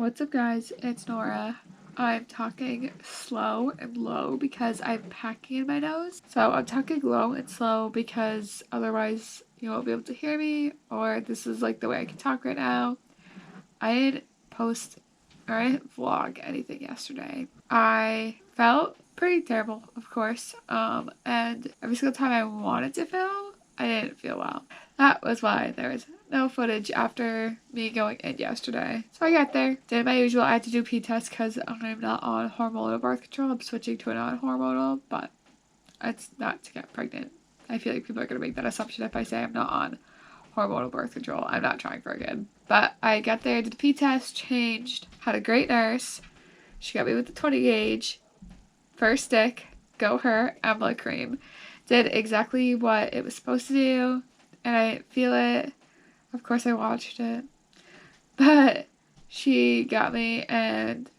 What's up, guys? It's Nora. I'm talking slow and low because I'm packing in my nose. So I'm talking low and slow because otherwise you won't be able to hear me, or this is like the way I can talk right now. I didn't post or I didn't vlog anything yesterday. I felt pretty terrible, of course. And every single time I wanted to film, I didn't feel well. That was why there was no footage after me going in yesterday. So I got there, did my usual. I had to do P test because I'm not on hormonal birth control. I'm switching to a non-hormonal, but it's not to get pregnant. I feel like people are going to make that assumption if I say I'm not on hormonal birth control. I'm not trying for a kid. But I got there, did the P test, changed, had a great nurse. She got me with the 20 gauge, first stick, go her, Amla cream. Did exactly what it was supposed to do, and I didn't feel it. Of course I watched it. But she got me, and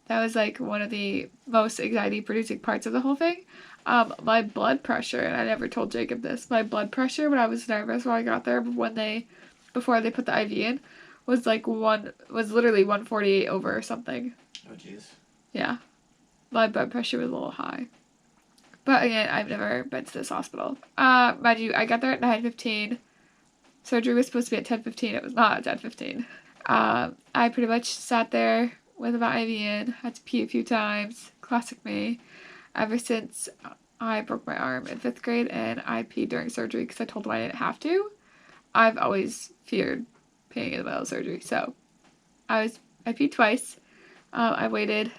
that was like one of the most anxiety producing parts of the whole thing. My blood pressure, and I never told Jacob this, my blood pressure when I was nervous when I got there before they put the IV in was literally 148 over or something. Oh jeez. Yeah. My blood pressure was a little high. But again, I've never been to this hospital. Mind you, I got there at 9:15. Surgery was supposed to be at 10:15. It was not at 10:15. I pretty much sat there with my IV in, had to pee a few times. Classic me. Ever since I broke my arm in 5th grade and I peed during surgery because I told them I didn't have to, I've always feared peeing in the middle of surgery. So I peed twice. I waited.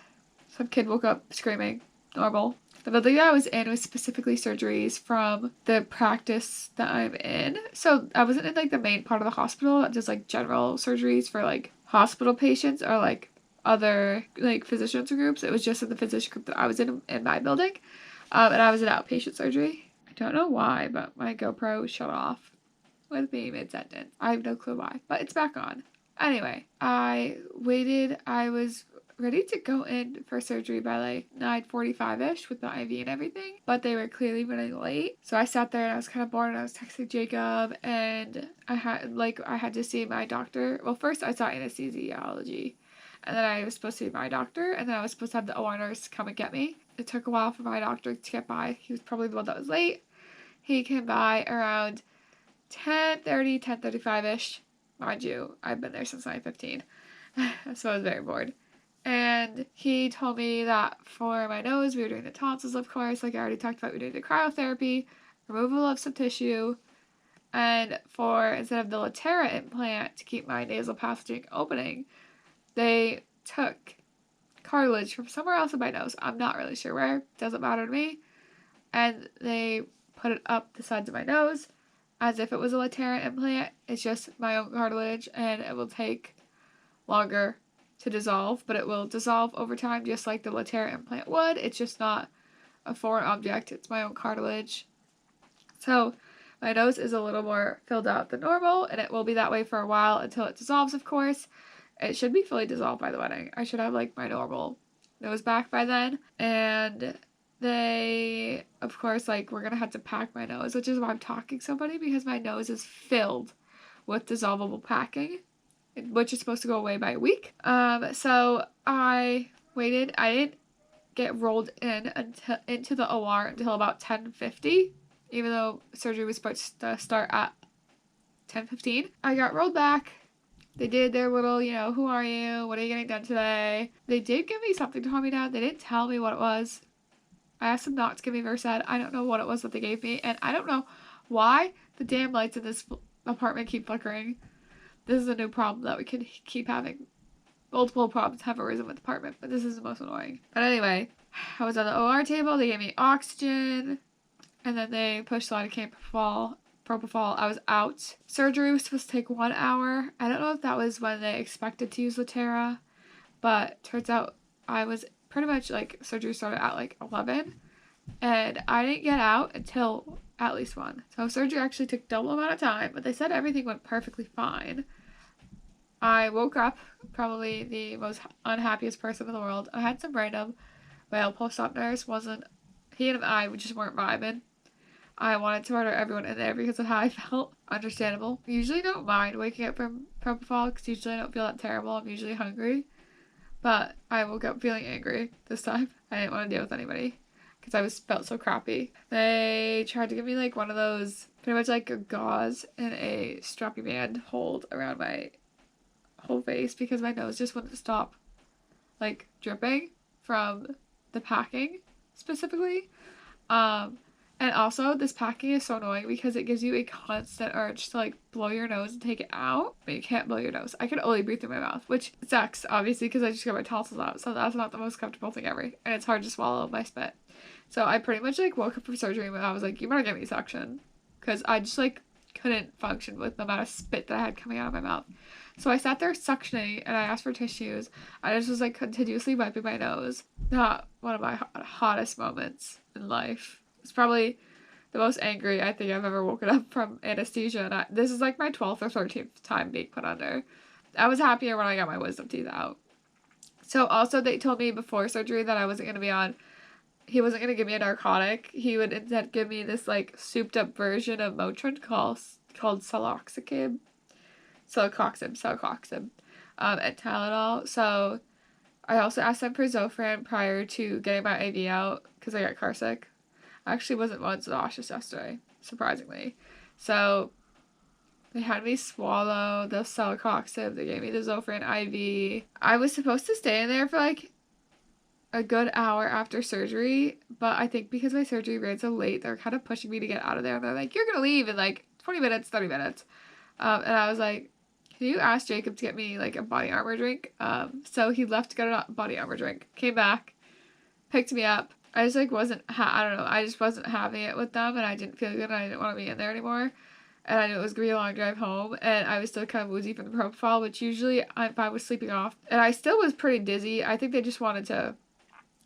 Some kid woke up screaming. Normal. The building that I was in was specifically surgeries from the practice that I'm in. So I wasn't in like the main part of the hospital, just like general surgeries for like hospital patients or like other like physicians groups. It was just in the physician group that I was in my building. And I was in outpatient surgery. I don't know why, but my GoPro shut off with me mid-sentence. I have no clue why, but it's back on. Anyway, I waited. I was ready to go in for surgery by like 9:45ish with the IV and everything, but they were clearly running late. So I sat there and I was kind of bored, and I was texting Jacob, and I had to see my doctor. Well, first I saw anesthesiology, and then I was supposed to see my doctor, and then I was supposed to have the OR nurse come and get me. It took a while for my doctor to get by. He was probably the one that was late. He came by around 10:30, 10:35ish. Mind you, I've been there since 9:15, so I was very bored. And he told me that for my nose, we were doing the tonsils, of course, like I already talked about, we were doing the cryotherapy, removal of some tissue, and instead of the Latera implant to keep my nasal passaging opening, they took cartilage from somewhere else in my nose. I'm not really sure where, doesn't matter to me, and they put it up the sides of my nose as if it was a Latera implant. It's just my own cartilage, and it will take longer to dissolve, but it will dissolve over time just like the Latera implant would. It's just not a foreign object. It's my own cartilage. So my nose is a little more filled out than normal, and it will be that way for a while until it dissolves, of course. It should be fully dissolved by the wedding. I should have like my normal nose back by then. And they, of course, like we're gonna have to pack my nose, which is why I'm talking so funny, because my nose is filled with dissolvable packing, which is supposed to go away by a week. So I waited. I didn't get rolled into the OR until about 10:50, even though surgery was supposed to start at 10:15. I got rolled back. They did their little, who are you? What are you getting done today? They did give me something to calm me down. They didn't tell me what it was. I asked them not to give me Versed. I don't know what it was that they gave me, and I don't know why the damn lights in this apartment keep flickering. This is a new problem that we can keep having. Multiple problems have arisen with the apartment, but this is the most annoying. But anyway, I was on the OR table. They gave me oxygen, and then they pushed lidocaine propofol. I was out. Surgery was supposed to take 1 hour. I don't know if that was when they expected to use Latera, but turns out I was pretty much like surgery started at like 11, and I didn't get out until at least 1. So surgery actually took double amount of time, but they said everything went perfectly fine. I woke up probably the most unhappiest person in the world. I had some random male post-op nurse. He and I just weren't vibing. I wanted to murder everyone in there because of how I felt. Understandable. I usually don't mind waking up from propofol because usually I don't feel that terrible. I'm usually hungry. But I woke up feeling angry this time. I didn't want to deal with anybody because felt so crappy. They tried to give me like one of those, pretty much like a gauze and a strappy band hold around my whole face because my nose just wouldn't stop like dripping from the packing specifically. Um, and also this packing is so annoying because it gives you a constant urge to like blow your nose and take it out, but you can't blow your nose. I can only breathe through my mouth, which sucks obviously because I just got my tonsils out, so that's not the most comfortable thing ever, and it's hard to swallow my spit. So I pretty much like woke up from surgery when I was like, you better get me suction, because I just like couldn't function with the amount of spit that I had coming out of my mouth. So I sat there suctioning and I asked for tissues. I just was like continuously wiping my nose. Not one of my hottest moments in life. It's probably the most angry I think I've ever woken up from anesthesia. And this is like my 12th or 13th time being put under. I was happier when I got my wisdom teeth out. So also they told me before surgery that I wasn't going to be on, he wasn't going to give me a narcotic. He would instead give me this like souped up version of Motrin called Celecoxib, and Tylenol. So I also asked them for Zofran prior to getting my IV out because I got car sick. I actually wasn't once nauseous yesterday, surprisingly. So they had me swallow the Celecoxib. They gave me the Zofran IV. I was supposed to stay in there for like a good hour after surgery, but I think because my surgery ran so late, they're kind of pushing me to get out of there. And they're like, you're gonna leave in like 20 minutes, 30 minutes. And I was like, can you ask Jacob to get me like a body armor drink? So he left to get a body armor drink, came back, picked me up. I just like wasn't, I don't know, I just wasn't having it with them, and I didn't feel good, and I didn't want to be in there anymore. And I knew it was gonna be a long drive home, and I was still kind of woozy from the propofol, which usually if I was sleeping off, and I still was pretty dizzy. I think they just wanted to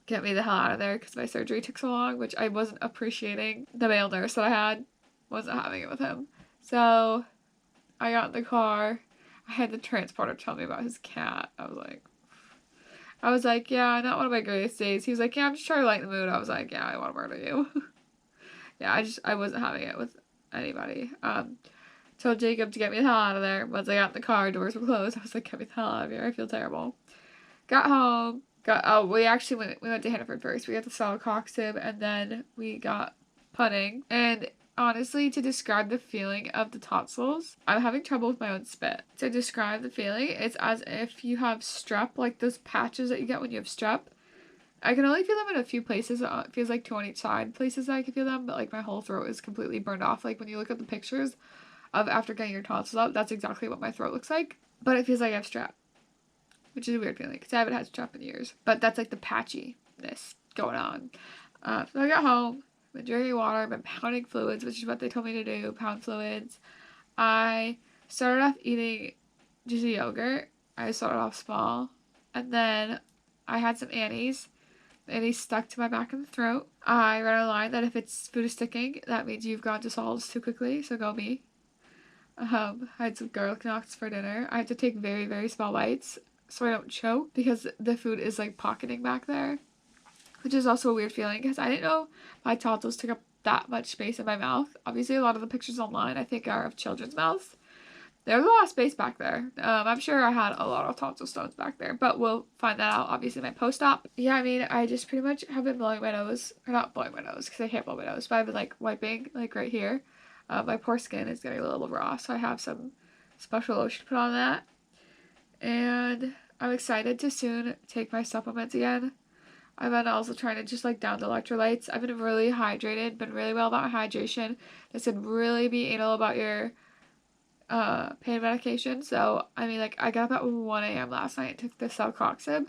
get me the hell out of there because my surgery took so long, which I wasn't appreciating. The male nurse that I had wasn't having it with him. So I got in the car. I had the transporter tell me about his cat. I was like, yeah, not one of my greatest days. He was like, yeah, I'm just trying to lighten the mood. I was like, yeah, I want to murder you. Yeah, I wasn't having it with anybody. Told Jacob to get me the hell out of there. Once I got in the car, doors were closed. I was like, get me the hell out of here. I feel terrible. Got home. We actually went to Hannaford first. We got the Celecoxib, and then we got pudding. And honestly, to describe the feeling of the tonsils, I'm having trouble with my own spit. To describe the feeling, it's as if you have strep, like those patches that you get when you have strep. I can only feel them in a few places. It feels like two on each side places that I can feel them, but like my whole throat is completely burned off. Like when you look at the pictures of after getting your tonsils out, that's exactly what my throat looks like. But it feels like I have strep, which is a weird feeling because I haven't had strep in years. But that's like the patchiness going on. So I got home, been drinking water, I've been pounding fluids, which is what they told me to do, pound fluids. I started off eating just a yogurt. I started off small. And then I had some Annie's. Annie's stuck to my back of the throat. I read online that if food is sticking, that means you've gone to solids too quickly, so go me. I had some garlic knots for dinner. I had to take very, very small bites so I don't choke because the food is like pocketing back there, which is also a weird feeling because I didn't know my tonsils took up that much space in my mouth. Obviously, a lot of the pictures online I think are of children's mouths. There's a lot of space back there. I'm sure I had a lot of tonsil stones back there, but we'll find that out obviously in my post-op. Yeah, I mean, I just pretty much have been blowing my nose, or not blowing my nose because I can't blow my nose, but I've been like wiping like right here. My poor skin is getting a little raw, so I have some special lotion to put on that. And I'm excited to soon take my supplements again. I've been also trying to just like down the electrolytes. I've been really hydrated, been really well about my hydration. They said really be anal about your pain medication. So, I mean, like, I got up at 1 a.m. last night and took the Celecoxib.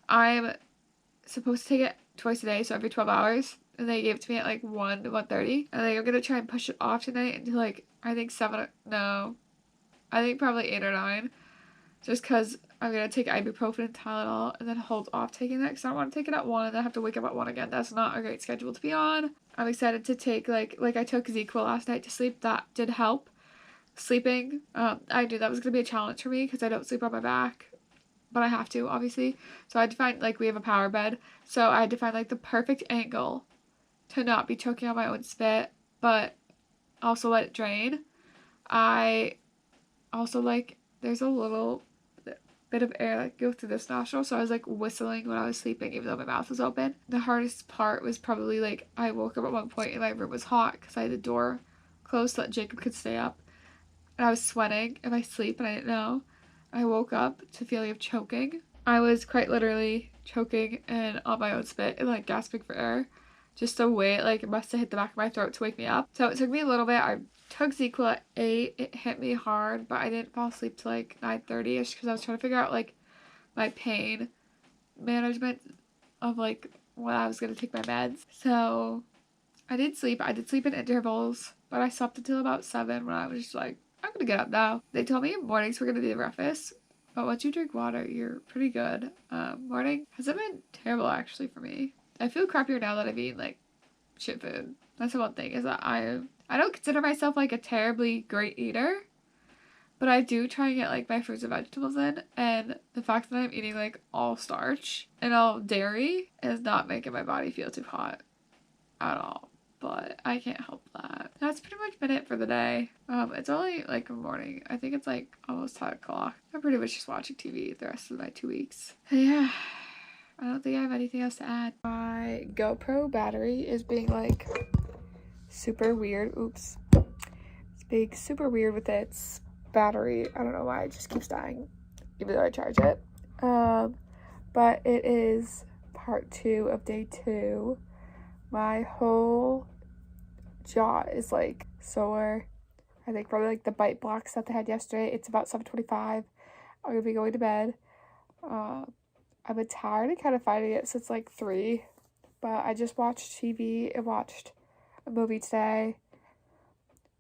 I'm supposed to take it twice a day, so every 12 hours. And they gave it to me at like 1 to 1:30. And like, I'm gonna try and push it off tonight until like, I think probably 8 or 9. Just because I'm going to take ibuprofen and Tylenol and then hold off taking that because I don't want to take it at 1 and then have to wake up at 1 again. That's not a great schedule to be on. I'm excited to take, like I took ZQL last night to sleep. That did help. Sleeping, I knew that was going to be a challenge for me because I don't sleep on my back. But I have to, obviously. So I had to find, like, we have a power bed. So I had to find, like, the perfect angle to not be choking on my own spit, but also let it drain. I also, like, there's a little bit of air like go through this nostril, so I was like whistling when I was sleeping even though my mouth was open. The hardest part was probably like I woke up at one point and my room was hot because I had the door closed so that Jacob could stay up, and I was sweating in my sleep and I didn't know. I woke up to feeling of choking. I was quite literally choking and on my own spit and like gasping for air. Just the way like it must have hit the back of my throat to wake me up. So it took me a little bit. I took ZQL at 8. It hit me hard, but I didn't fall asleep till like 9:30ish because I was trying to figure out like my pain management of like when I was gonna take my meds. So I did sleep. I did sleep in intervals, but I slept until about 7 when I was just like, I'm gonna get up now. They told me mornings were gonna be the roughest, but once you drink water, you're pretty good. Morning hasn't been terrible actually for me. I feel crappier now that I've eaten like shit food. That's the one thing is that I don't consider myself like a terribly great eater, but I do try and get like my fruits and vegetables in, and the fact that I'm eating like all starch and all dairy is not making my body feel too hot at all. But I can't help that. That's pretty much been it for the day. It's only like morning. I think it's like almost 10 o'clock. I'm pretty much just watching TV the rest of my 2 weeks. And yeah, I don't think I have anything else to add. My GoPro battery is being like super weird. Oops. It's being super weird with its battery. I don't know why it just keeps dying even though I charge it. But it is part 2 of day 2. My whole jaw is like sore. I think probably like the bite blocks that they had yesterday. It's about 7:25. I'm gonna be going to bed. I've been tired and kind of fighting it since like 3, but I just watched TV and watched a movie today.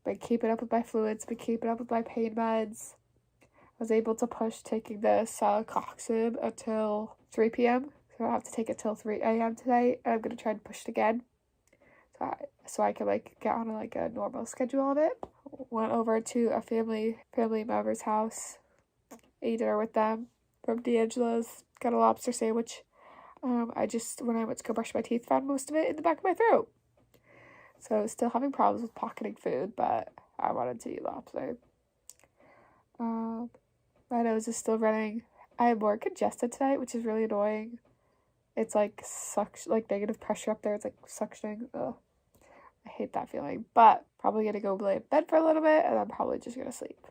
Been keeping up with my fluids, been keeping up with my pain meds. I was able to push taking the celecoxib until 3 p.m. So I'll have to take it till 3 a.m. today, and I'm gonna try and push it again. So I can like get on like a normal schedule of it. Went over to a family member's house, ate dinner with them from D'Angelo's, got a lobster sandwich. I just, when I went to go brush my teeth, found most of it in the back of my throat. So I was still having problems with pocketing food, but I wanted to eat lobster. My nose is still running. I am more congested tonight, which is really annoying. It's like like negative pressure up there. It's like suctioning. Ugh. I hate that feeling, but probably gonna go lay in bed for a little bit and I'm probably just gonna sleep.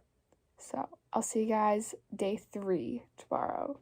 So I'll see you guys day 3 tomorrow.